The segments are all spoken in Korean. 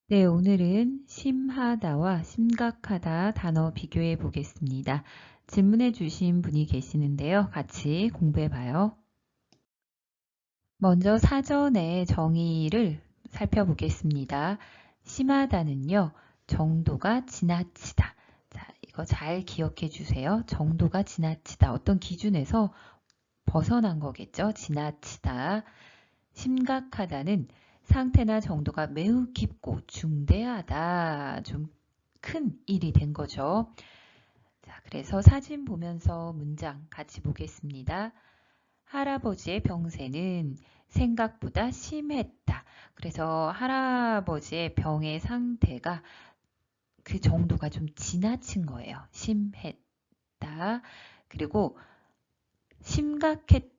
네, 오늘은 심하다와 심각하다 단어 비교해 보겠습니다. 질문해 주신 분이 계시는데요. 같이 공부해 봐요. 먼저 사전의 정의를 살펴보겠습니다. 심하다는요, 정도가 지나치다. 자, 이거 잘 기억해 주세요. 정도가 지나치다. 어떤 기준에서 벗어난 거겠죠? 지나치다. 심각하다는 상태나 정도가 매우 깊고 중대하다. 좀 큰 일이 된 거죠. 자, 그래서 사진 보면서 문장 같이 보겠습니다. 할아버지의 병세는 생각보다 심했다. 그래서 할아버지의 병의 상태가 그 정도가 좀 지나친 거예요. 심했다. 그리고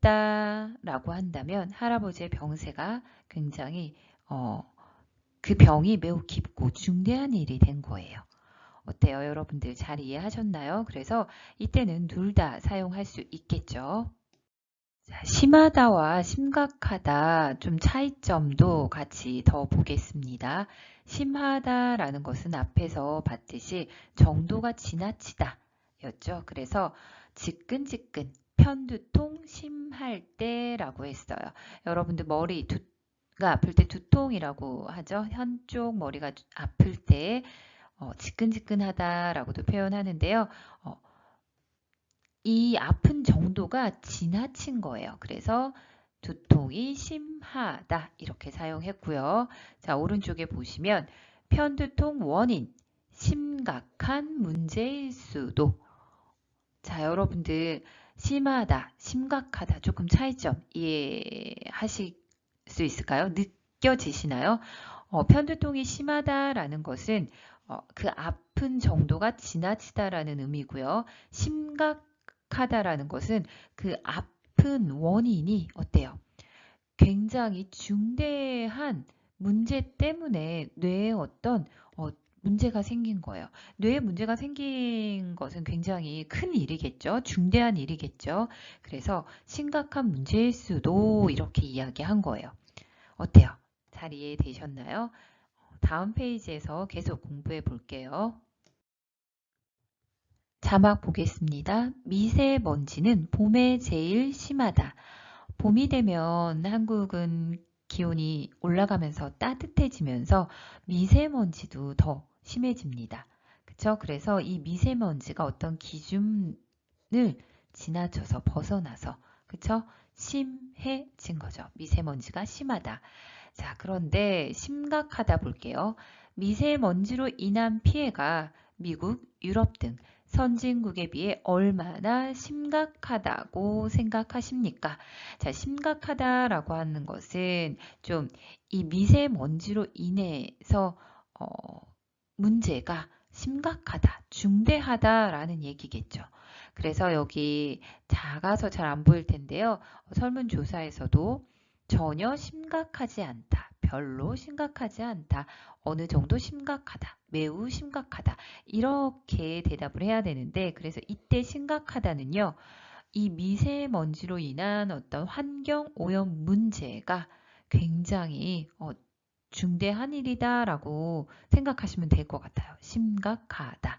심각했다라고 한다면 할아버지의 병세가 굉장히 그 병이 매우 깊고 중대한 일이 된 거예요. 어때요? 여러분들 잘 이해하셨나요? 그래서 이때는 둘 다 사용할 수 있겠죠. 자, 심하다와 심각하다 좀 차이점도 같이 더 보겠습니다. 심하다라는 것은 앞에서 봤듯이 정도가 지나치다 였죠. 그래서 지끈지끈 편두통 심할 때라고 했어요. 여러분들 머리가 아플 때 두통이라고 하죠. 한쪽 머리가 아플 때 지끈지끈하다라고도 표현하는데요. 어, 이 아픈 정도가 지나친 거예요. 그래서 두통이 심하다 이렇게 사용했고요. 자, 오른쪽에 보시면 편두통 원인, 심각한 문제일 수도. 자, 여러분들 심하다, 심각하다 조금 차이점 이해하실 수 있을까요? 느껴지시나요? 편두통이 심하다라는 것은 그 아픈 정도가 지나치다라는 의미고요. 심각하다라는 것은 그 아픈 원인이 어때요? 굉장히 중대한 문제 때문에 뇌에 어떤 문제가 생긴 거예요. 뇌에 문제가 생긴 것은 굉장히 큰 일이겠죠. 중대한 일이겠죠. 그래서 심각한 문제일 수도 이렇게 이야기한 거예요. 어때요? 잘 이해되셨나요? 다음 페이지에서 계속 공부해 볼게요. 자막 보겠습니다. 미세먼지는 봄에 제일 심하다. 봄이 되면 한국은 기온이 올라가면서 따뜻해지면서 미세먼지도 더 심해집니다. 그쵸? 그래서 이 미세먼지가 어떤 기준을 지나쳐서 벗어나서 그쵸? 심해진 거죠. 미세먼지가 심하다. 자, 그런데 심각하다 볼게요. 미세먼지로 인한 피해가 미국, 유럽 등 선진국에 비해 얼마나 심각하다고 생각하십니까? 자, 심각하다라고 하는 것은 좀 이 미세먼지로 인해서 어, 문제가 심각하다, 중대하다라는 얘기겠죠. 그래서 여기 작아서 잘 안 보일 텐데요. 설문조사에서도 전혀 심각하지 않다, 별로 심각하지 않다, 어느 정도 심각하다, 매우 심각하다 이렇게 대답을 해야 되는데 그래서 이때 심각하다는요. 이 미세먼지로 인한 어떤 환경 오염 문제가 굉장히 중대한 일이다라고 생각하시면 될 것 같아요. 심각하다.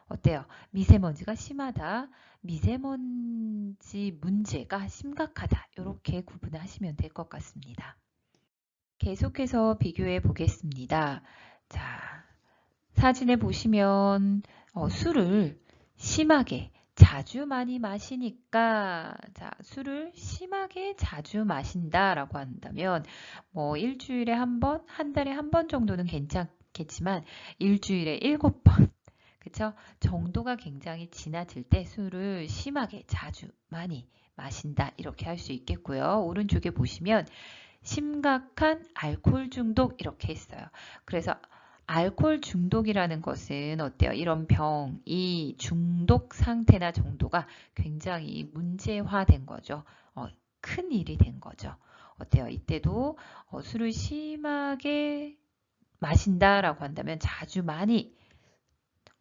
어때요? 미세먼지가 심하다. 미세먼지 문제가 심각하다. 이렇게 구분하시면 될 것 같습니다. 계속해서 비교해 보겠습니다. 자, 사진에 보시면 술을 심하게 자주 많이 마시니까 자, 술을 심하게 자주 마신다라고 한다면 뭐 일주일에 한 번, 한 달에 한 번 정도는 괜찮겠지만 일주일에 7번 그쵸? 정도가 굉장히 지나칠 때 술을 심하게 자주 많이 마신다 이렇게 할 수 있겠고요. 오른쪽에 보시면 심각한 알코올 중독 이렇게 했어요. 그래서 알코올 중독이라는 것은 어때요? 이런 병이 중독 상태나 정도가 굉장히 문제화된 거죠. 큰 일이 된 거죠. 어때요? 이때도 술을 심하게 마신다라고 한다면 자주 많이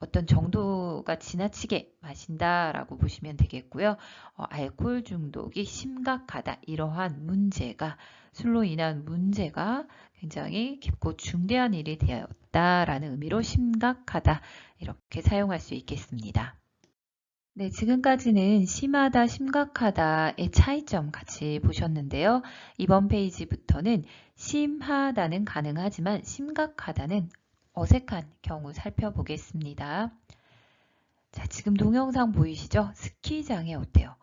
어떤 정도가 지나치게 마신다라고 보시면 되겠고요. 알코올 중독이 심각하다. 이러한 문제가 술로 인한 문제가 굉장히 깊고 중대한 일이 되었다라는 의미로 심각하다. 이렇게 사용할 수 있겠습니다. 네, 지금까지는 심하다, 심각하다의 차이점 같이 보셨는데요. 이번 페이지부터는 심하다는 가능하지만 심각하다는 어색한 경우 살펴보겠습니다. 자, 지금 동영상 보이시죠? 스키장에 어때요?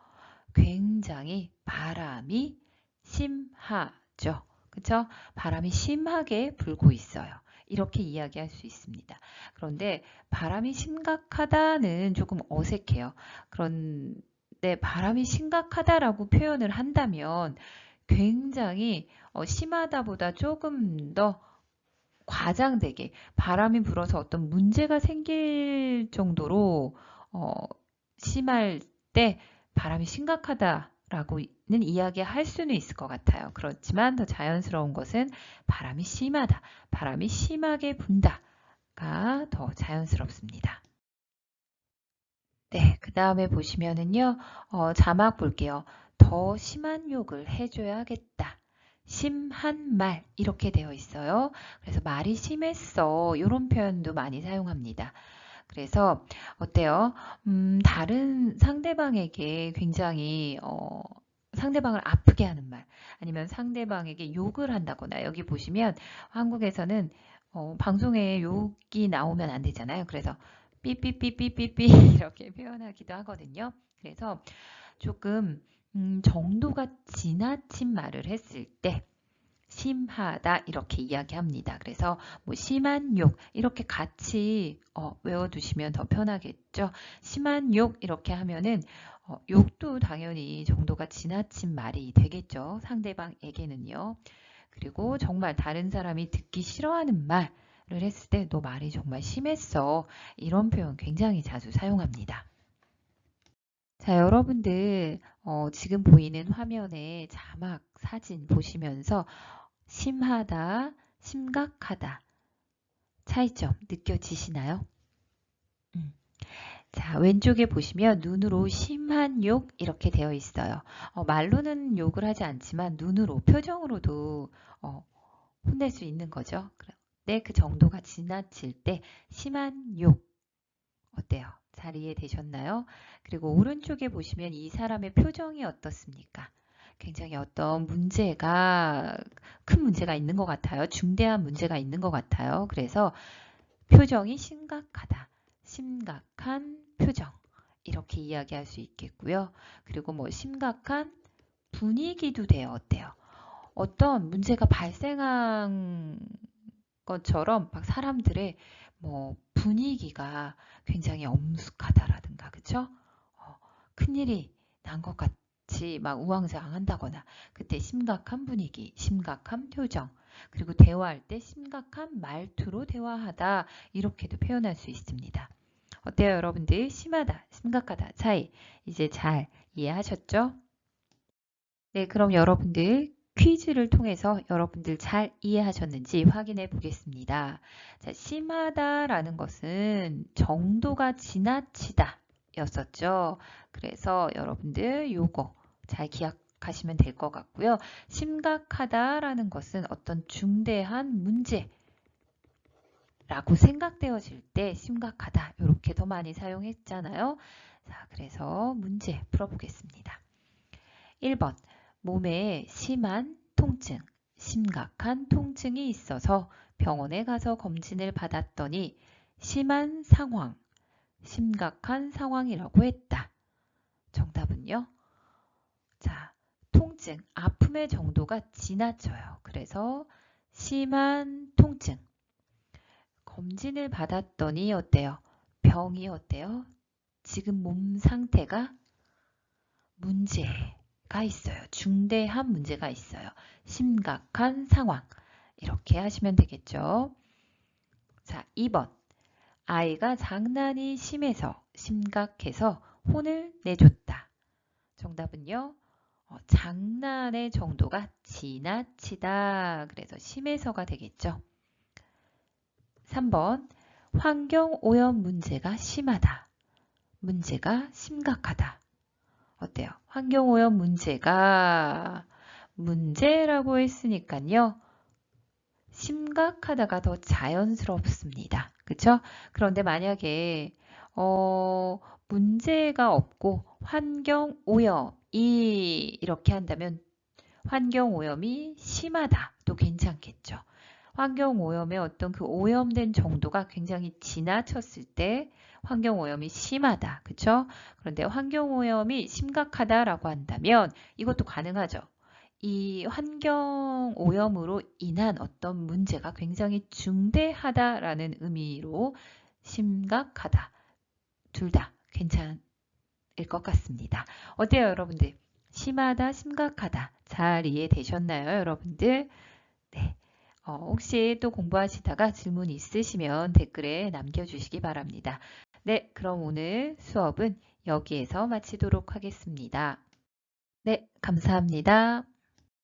굉장히 바람이 심하죠. 그쵸? 바람이 심하게 불고 있어요. 이렇게 이야기할 수 있습니다. 그런데 바람이 심각하다는 조금 어색해요. 그런데 바람이 심각하다라고 표현을 한다면 굉장히 심하다보다 조금 더 과장되게 바람이 불어서 어떤 문제가 생길 정도로 심할 때 바람이 심각하다라고는 이야기할 수는 있을 것 같아요. 그렇지만 더 자연스러운 것은 바람이 심하다, 바람이 심하게 분다가 더 자연스럽습니다. 네, 그 다음에 보시면은요, 자막 볼게요. 더 심한 욕을 해줘야겠다. 심한 말 이렇게 되어 있어요. 그래서 말이 심했어 이런 표현도 많이 사용합니다. 그래서 어때요? 다른 상대방에게 굉장히 상대방을 아프게 하는 말 아니면 상대방에게 욕을 한다거나 여기 보시면 한국에서는 방송에 욕이 나오면 안 되잖아요. 그래서 삐삐삐삐삐삐 이렇게 표현하기도 하거든요. 그래서 조금 정도가 지나친 말을 했을 때 심하다 이렇게 이야기합니다. 그래서 뭐 심한 욕 이렇게 같이 외워두시면 더 편하겠죠. 심한 욕 이렇게 하면은 욕도 당연히 정도가 지나친 말이 되겠죠. 상대방에게는요. 그리고 정말 다른 사람이 듣기 싫어하는 말을 했을 때 너 말이 정말 심했어. 이런 표현 굉장히 자주 사용합니다. 자, 여러분들 지금 보이는 화면에 자막 사진 보시면서 심하다, 심각하다 차이점 느껴지시나요? 자, 왼쪽에 보시면 눈으로 심한 욕 이렇게 되어 있어요. 말로는 욕을 하지 않지만 눈으로, 표정으로도 혼낼 수 있는 거죠. 네, 그 정도가 지나칠 때 심한 욕 어때요? 잘 이해되셨나요? 그리고 오른쪽에 보시면 이 사람의 표정이 어떻습니까? 굉장히 어떤 문제가 큰 문제가 있는 것 같아요. 중대한 문제가 있는 것 같아요. 그래서 표정이 심각하다. 심각한 표정. 이렇게 이야기할 수 있겠고요. 그리고 뭐 심각한 분위기도 돼요. 어때요? 어떤 문제가 발생한 것처럼 막 사람들의 뭐 분위기가 굉장히 엄숙하다라든가 그쵸? 큰일이 난 것 같이 막 우왕좌왕한다거나 그때 심각한 분위기, 심각한 표정 그리고 대화할 때 심각한 말투로 대화하다 이렇게도 표현할 수 있습니다. 어때요 여러분들? 심하다, 심각하다 차이 이제 잘 이해하셨죠? 네, 그럼 여러분들 퀴즈를 통해서 여러분들 잘 이해하셨는지 확인해 보겠습니다. 자, 심하다라는 것은 정도가 지나치다 였었죠. 그래서 여러분들 요거 잘 기억하시면 될 것 같고요. 심각하다라는 것은 어떤 중대한 문제라고 생각되어질 때 심각하다 이렇게 더 많이 사용했잖아요. 자, 그래서 문제 풀어보겠습니다. 1번 몸에 심한 통증, 심각한 통증이 있어서 병원에 가서 검진을 받았더니 심한 상황, 심각한 상황이라고 했다. 정답은요? 자, 통증, 아픔의 정도가 지나쳐요. 그래서 심한 통증. 검진을 받았더니 어때요? 병이 어때요? 지금 몸 상태가 문제가 있어요. 중대한 문제가 있어요. 심각한 상황. 이렇게 하시면 되겠죠. 자, 2번. 아이가 장난이 심각해서 혼을 내줬다. 정답은요. 장난의 정도가 지나치다. 그래서 심해서가 되겠죠. 3번. 환경오염 문제가 심하다. 문제가 심각하다. 어때요? 환경오염 문제라고 했으니까요. 심각하다가 더 자연스럽습니다. 그쵸? 그런데 만약에 문제가 없고 환경오염이 이렇게 한다면 환경오염이 심하다도 괜찮겠죠. 환경오염의 어떤 그 오염된 정도가 굉장히 지나쳤을 때 환경오염이 심하다. 그쵸? 그런데 환경오염이 심각하다라고 한다면 이것도 가능하죠. 이 환경오염으로 인한 어떤 문제가 굉장히 중대하다라는 의미로 심각하다. 둘 다 괜찮을 것 같습니다. 어때요, 여러분들? 심하다, 심각하다. 잘 이해되셨나요, 여러분들? 네. 혹시 또 공부하시다가 질문 있으시면 댓글에 남겨주시기 바랍니다. 네, 그럼 오늘 수업은 여기에서 마치도록 하겠습니다. 네, 감사합니다.